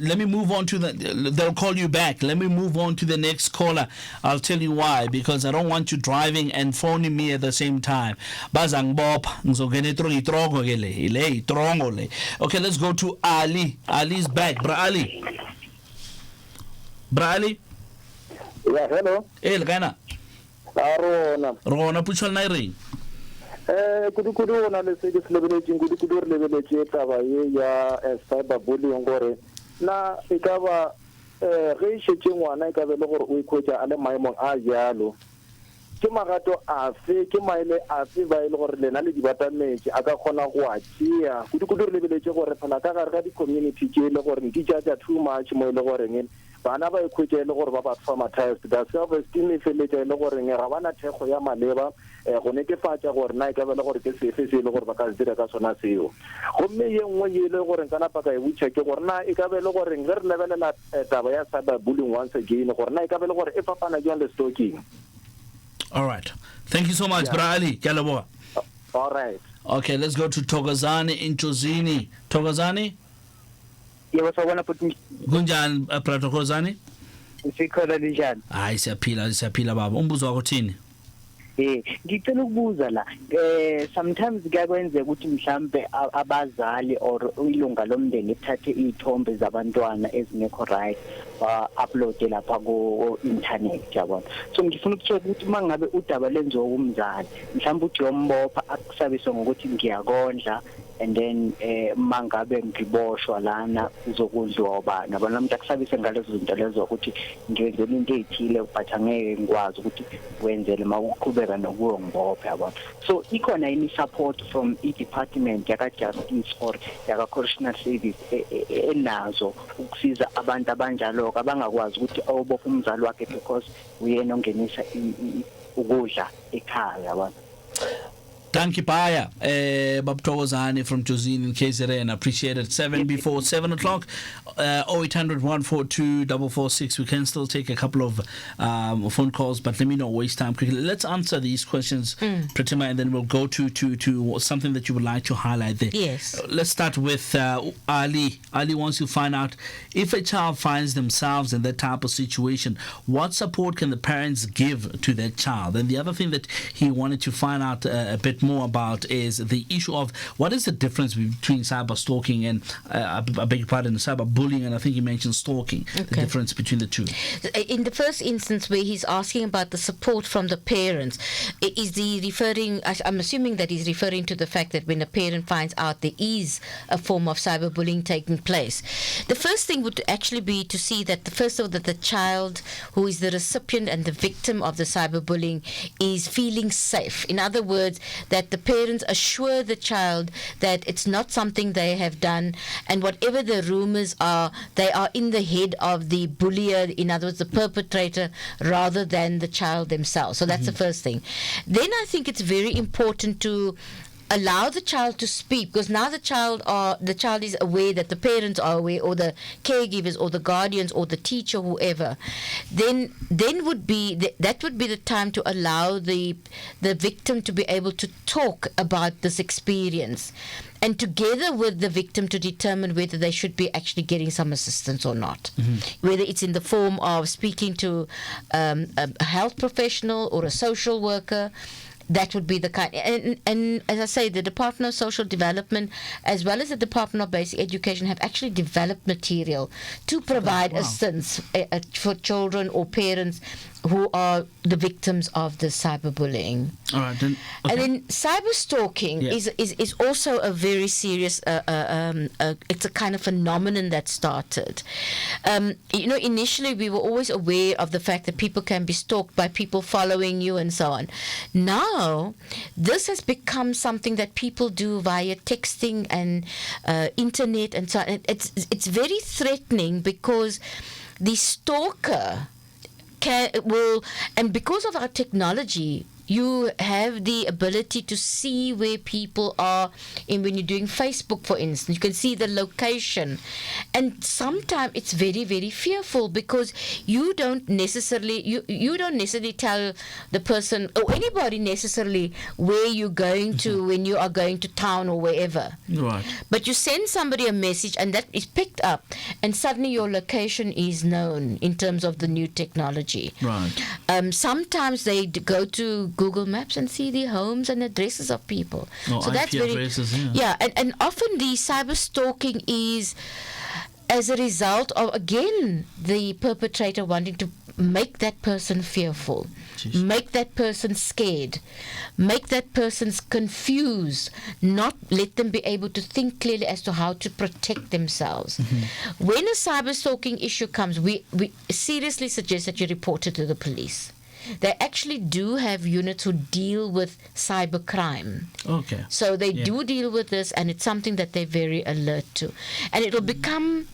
Let me move on to they'll call you back. Let me move on to the next caller. I'll tell you why, because I don't want you driving and phoning me at the same time. Okay, let's go to Ali. Ali's back. Bra Ali. Yeah, hello. Gana. Rona puchal na ring. Kudu na le se celebrating kudu re lebeletse taba ye ya cyberbullying gore na e ka ba ge shetse ngwana e ka be le gore o ikhotsa a le maemong a jalo ke magato a fe ke maele a fe ba ile gore lena le dibatametse a ka khona go a tšea kudu re lebeletse gore phela ka gare ga di community ke le gore di jaja too much mo ile gore ngene bana ba ikhwetse le gore ba ba traumatized da self esteem e feletse le gore ga bana thego ya maleba go netefatsa gore na e ka be le gore ke sefe se le gore ba ka dira ka sona seo gomme ye nngwe ye le gore kana pa ka e butša ke gore na e ka be le gore re lebelela taba ya cyberbullying once again gore na e ka be le gore e fapana jang le stalking. All right, thank you so much, Bra Ali. All right, okay, let's go to Togazani in Chozini. Togazani, yebona futhi kunjani Togazani? Sikhola njani? Hayi siyaphila baba. Umbuzo wakho thini? Ngicela ukubuza la sometimes kuyakwenzeka ukuthi mhlambe abazali or ilunga lomndeni lithathe izithombe zabantwana ezingekho right upload lapha ku internet yabona so ngifuna ukuthola ukuthi mangabe udaba lenziwa kumzali mhlambe uthi yombopha akusabise ngokuthi ngiyakondla and then mangabe ngiboshwa lana uzokudliwa obani abana umuntu akusabise ngalezo zinto lezo ukuthi ngiyenzela into ezithile but angeke ngikwazi ukuthi wenzele mawuqhubeka nokuyo ngibophe yabona so ikhona yini support from i-department yaka-justice or yaka-correctional service enazo ukusiza abantu abanjalo abangakwazi ukuthi awubophe umzali wakhe because uyena ongenisa ukudla ekhaya yabona. Thank you, Paya. Babtogozani from Josine in KZN. Appreciate it. 7 before 7 o'clock. 0800 142 446. We can still take a couple of phone calls, but let me not waste time quickly. Let's answer these questions, Pratima, and then we'll go to something that you would like to highlight there. Yes. Let's start with Ali. Ali wants to find out if a child finds themselves in that type of situation, what support can the parents give to that child? And the other thing that he wanted to find out a bit more about is the issue of what is the difference between cyber stalking and I beg your pardon, cyber bullying, and I think you mentioned stalking. Okay. The difference between the two. In the first instance where he's asking about the support from the parents, is he referring, I'm assuming that he's referring to the fact that when a parent finds out there is a form of cyberbullying taking place. The first thing would actually be to see that that the child who is the recipient and the victim of the cyberbullying is feeling safe. In other words, that the parents assure the child that it's not something they have done, and whatever the rumors are, they are in the head of the bullier, in other words, the perpetrator, rather than the child themselves. So that's the first thing. Then I think it's very important to allow the child to speak, because now the child is aware that the parents are aware, or the caregivers or the guardians or the teacher, whoever. Then would be that would be the time to allow the victim to be able to talk about this experience, and together with the victim to determine whether they should be actually getting some assistance or not. Whether it's in the form of speaking to a health professional or a social worker. That would be the kind, and as I say, the Department of Social Development as well as the Department of Basic Education have actually developed material to provide assistance for children or parents who are the victims of the cyberbullying. All right, then. Okay. And then cyber stalking is also a very serious. It's a kind of phenomenon that started. Initially we were always aware of the fact that people can be stalked by people following you and so on. Now, this has become something that people do via texting and internet and so on. It's very threatening, because the stalker and because of our technology, you have the ability to see where people are when you're doing Facebook, for instance. You can see the location. And sometimes it's very, very fearful, because you don't necessarily tell the person or anybody necessarily where you're going to when you are going to town or wherever. Right. But you send somebody a message and that is picked up, and suddenly your location is known in terms of the new technology. Right. Sometimes they go to Google Maps and see the homes and addresses of people. Oh, so that's IP very addresses, and often the cyber stalking is as a result of, again, the perpetrator wanting to make that person fearful, make that person scared, make that person confused, not let them be able to think clearly as to how to protect themselves. When a cyber stalking issue comes, we seriously suggest that you report it to the police. They actually do have units who deal with cyber crime. Okay. So they do deal with this, and it's something that they're very alert to. And it'll become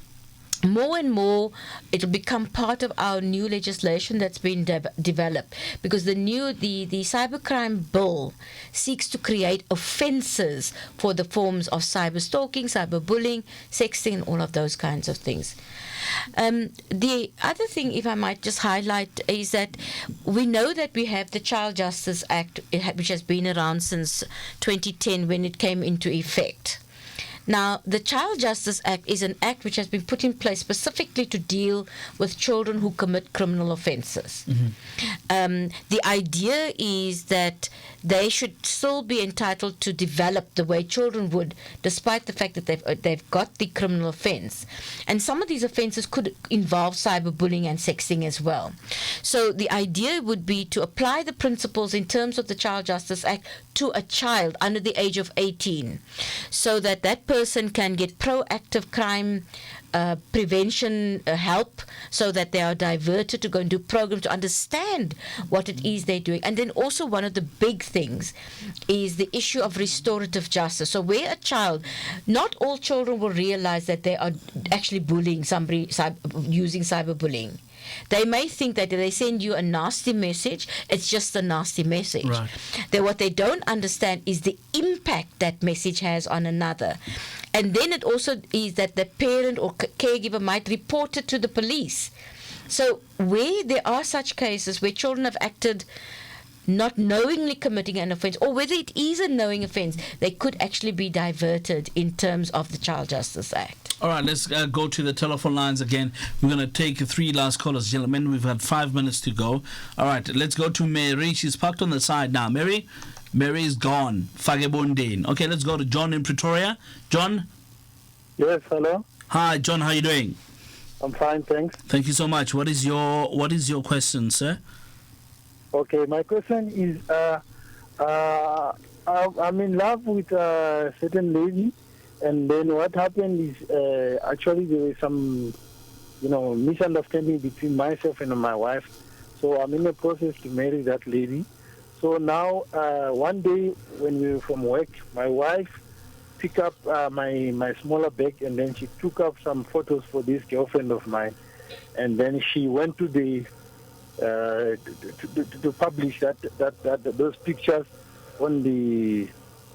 more and more, it'll become part of our new legislation that's been developed, because the cybercrime bill seeks to create offences for the forms of cyber stalking, cyberbullying, sexting, and all of those kinds of things. The other thing, if I might just highlight, is that we know that we have the Child Justice Act, which has been around since 2010 when it came into effect. Now, the Child Justice Act is an act which has been put in place specifically to deal with children who commit criminal offences. The idea is that they should still be entitled to develop the way children would, despite the fact that they've got the criminal offence. And some of these offences could involve cyberbullying and sexting as well. So the idea would be to apply the principles in terms of the Child Justice Act to a child under the age of 18, so that that person can get proactive crime prevention help, so that they are diverted to go and do programs to understand what it is they're doing. And then also one of the big things is the issue of restorative justice. So where a child, not all children will realize that they are actually bullying somebody, using cyberbullying. They may think that if they send you a nasty message, it's just a nasty message. Right. What they don't understand is the impact that message has on another. And then it also is that the parent or caregiver might report it to the police. So where there are such cases where children have acted not knowingly committing an offence, or whether it is a knowing offence, they could actually be diverted in terms of the Child Justice Act. All right, let's go to the telephone lines again. We're going to take 3 last callers, gentlemen. We've had 5 minutes to go. All right, let's go to Mary. She's parked on the side now. Mary is gone. Fagebondin. Okay, let's go to John in Pretoria. John? Yes, hello. Hi, John. How are you doing? I'm fine, thanks. Thank you so much. What is your question, sir? Okay, my question is, I'm in love with a certain lady, and then what happened is actually there was some, misunderstanding between myself and my wife. So I'm in the process to marry that lady. So now, one day when we were from work, my wife picked up my smaller bag, and then she took up some photos for this girlfriend of mine, and then she went to the to publish that those pictures on the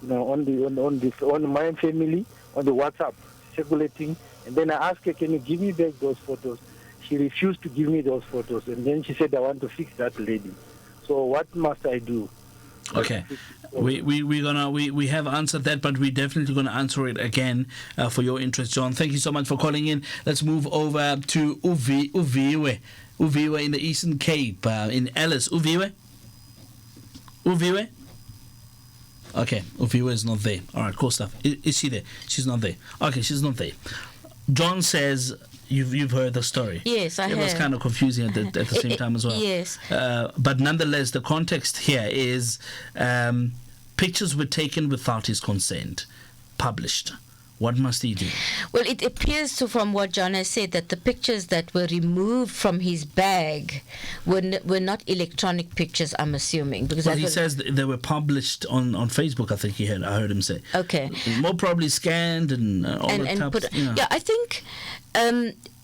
on my family on the WhatsApp circulating. And then I asked her, "Can you give me back those photos?" She refused to give me those photos, and then she said, "I want to fix that lady." So what must I do? Okay, we have answered that, but we're definitely going to answer it again for your interest, John. Thank you so much for calling in. Let's move over to Uviwe in the Eastern Cape, in Ellis. Uviwe. Okay, Uviwe is not there. All right, cool stuff. Is she there? She's not there. Okay, she's not there. John says. You've heard the story. Yes, I have. It was kind of confusing at the same time as well. Yes. But nonetheless, the context here is pictures were taken without his consent, published. What must he do? Well, it appears from what John has said that the pictures that were removed from his bag were not electronic pictures, I'm assuming. Because he says they were published on Facebook, I think I heard him say. Okay. More probably scanned and all that types. Yeah, I think...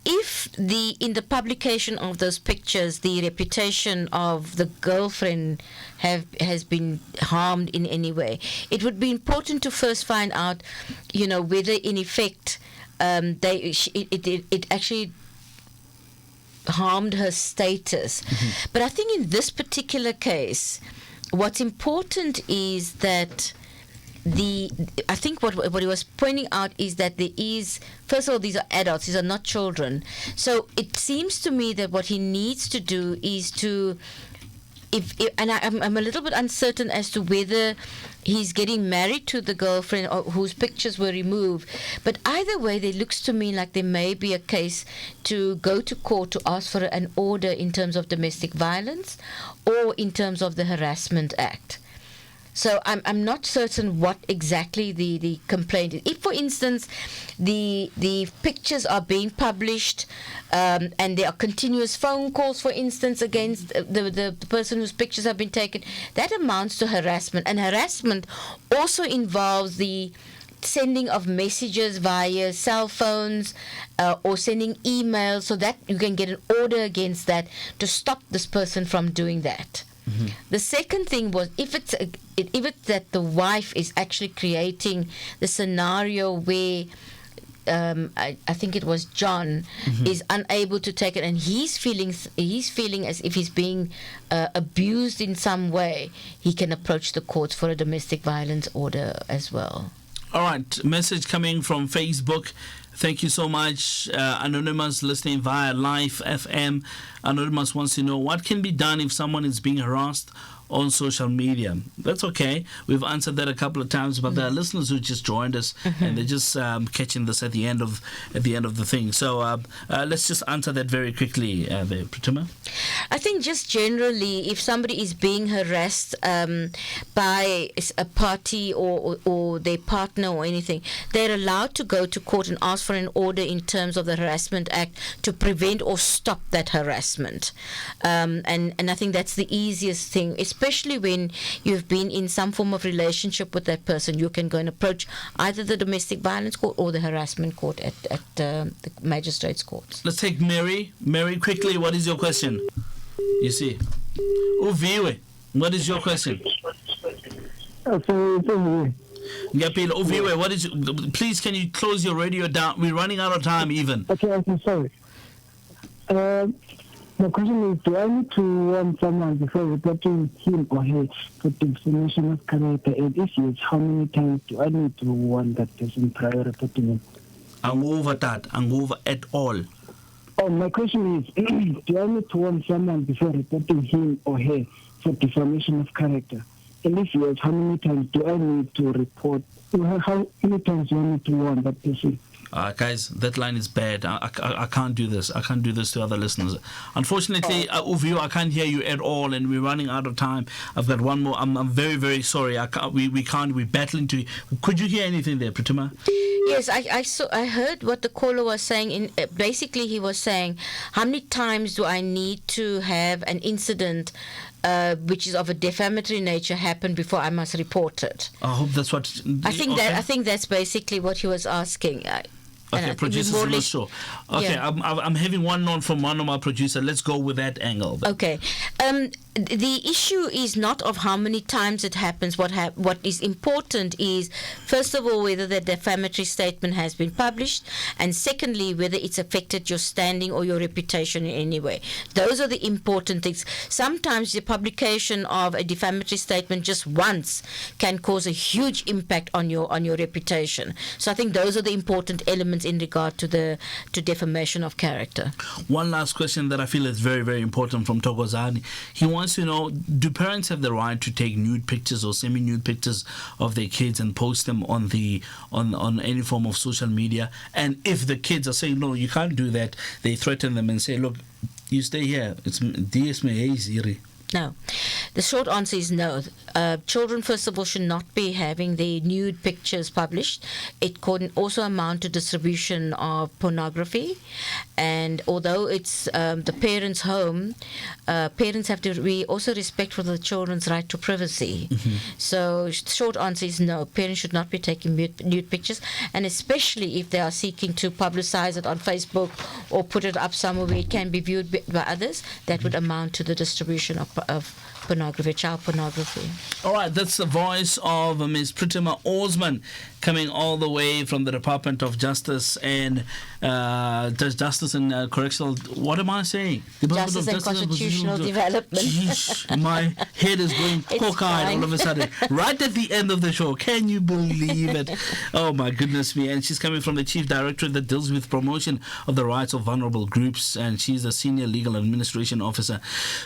if in the publication of those pictures, the reputation of the girlfriend has been harmed in any way, it would be important to first find out, whether in effect it actually harmed her status. Mm-hmm. But I think in this particular case, what's important is that. I think what he was pointing out is that there is, first of all, these are adults, these are not children. So it seems to me that what he needs to do is to, I'm a little bit uncertain as to whether he's getting married to the girlfriend or whose pictures were removed. But either way, it looks to me like there may be a case to go to court to ask for an order in terms of domestic violence or in terms of the Harassment Act. So I'm not certain what exactly the complaint is. If, for instance, the pictures are being published and there are continuous phone calls, for instance, against the person whose pictures have been taken, that amounts to harassment. And harassment also involves the sending of messages via cell phones or sending emails, so that you can get an order against that to stop this person from doing that. Mm-hmm. The second thing was if it's that the wife is actually creating the scenario where I think it was John mm-hmm. is unable to take it, and he's feeling as if he's being abused in some way, he can approach the courts for a domestic violence order as well. All right, message coming from Facebook. Thank you so much. Anonymous listening via Live FM. Anonymous wants to know what can be done if someone is being harassed on social media. That's okay. We've answered that a couple of times, but there are listeners who just joined us mm-hmm. and they're just catching this at the end of the thing. So let's just answer that very quickly there, Pratima. I think just generally, if somebody is being harassed by a party or their partner or anything, they're allowed to go to court and ask for an order in terms of the Harassment Act to prevent or stop that harassment. And I think that's the easiest thing, especially when you've been in some form of relationship with that person. You can go and approach either the domestic violence court or the harassment court at the magistrates' courts. Let's take Mary. Mary, quickly, what is your question? You see. Uviwe, what is your question? Ngapila, Uviwe, what is... Please, can you close your radio down? We're running out of time even. Okay, sorry. The question is, do I need to warn someone before reporting him or her for defamation of character? And if yes, how many times do I need to warn that person prior reporting him? I'm over that. I'm over at all. Oh, my question is, do I need to warn someone before reporting him or her for defamation of character? And if yes, how many times do I need to report? How many times do I need to warn that person? Guys, that line is bad. I can't do this. I can't do this to other listeners. Unfortunately, Uviwe, I can't hear you at all, and we're running out of time. I've got one more. I'm very, very sorry. We can't. We're battling to... Could you hear anything there, Pratima? Yes, I heard what the caller was saying. Basically, he was saying, how many times do I need to have an incident which is of a defamatory nature happen before I must report it? I hope that's what. I think that's basically what he was asking. Okay, producers, I'm not sure. Okay, yeah. I'm having one note from one of my producers. Let's go with that angle. Okay. The issue is not of how many times it happens. What is important is, first of all, whether the defamatory statement has been published, and secondly, whether it's affected your standing or your reputation in any way. Those are the important things. Sometimes the publication of a defamatory statement just once can cause a huge impact on your reputation. So I think those are the important elements in regard to defamation of character. One last question that I feel is very, very important from Thokozani. He wants to know, do parents have the right to take nude pictures or semi-nude pictures of their kids and post them on any form of social media? And if the kids are saying, no, you can't do that, they threaten them and say, look, you stay here. It's DSMA. No. The short answer is no. Children, first of all, should not be having the nude pictures published. It can also amount to distribution of pornography. And although it's the parents' home, parents have to be also respectful of the children's right to privacy. Mm-hmm. So short answer is no. Parents should not be taking nude pictures, and especially if they are seeking to publicize it on Facebook or put it up somewhere where it can be viewed by others, that would amount to the distribution of pornography, child pornography. All right, that's the voice of Ms. Pritima Osman, coming all the way from the Department of Justice and Justice and Correctional. What am I saying? Justice and Constitutional Development. Jeez, my head is going cockeyed all of a sudden. Right at the end of the show, can you believe it? Oh my goodness me! And she's coming from the Chief Directorate that deals with promotion of the rights of vulnerable groups, and she's the Senior Legal Administration Officer.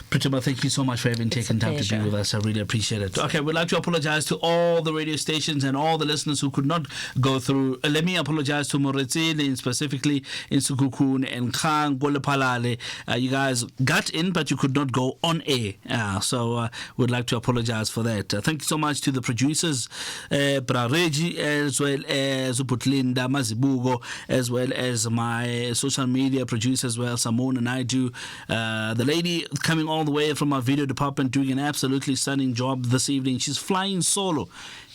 Pritima, thank you so much for having taken time to be with us. I really appreciate it. Okay, we'd like to apologize to all the radio stations and all the listeners who could not go through. Let me apologize to Moretsini, specifically in Sukukun and Kang Golepalale. You guys got in, but you could not go on air. So we'd like to apologize for that. Thank you so much to the producers, Brareji, as well as Uputlinda Mazibugo, as well as my social media producer as well, Simone and I do. The lady coming all the way from our video department doing an absolutely stunning job this evening. She's flying solo,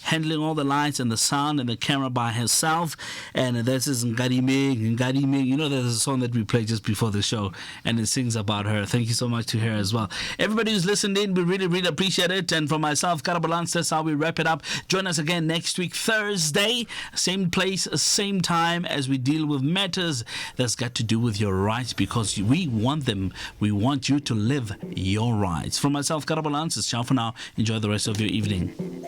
handling all the lights and the sound and the camera by herself. And this is Ngadi Meg. You know, there's a song that we played just before the show, and it sings about her. Thank you so much to her as well. Everybody who's listened in, we really, really appreciate it. And from myself, Karabalance, that's how we wrap it up. Join us again next week, Thursday, same place, same time, as we deal with matters that's got to do with your rights, because we want them. We want you to live your rights. From myself, Karabalance, it's ciao for now. Enjoy the rest of your evening.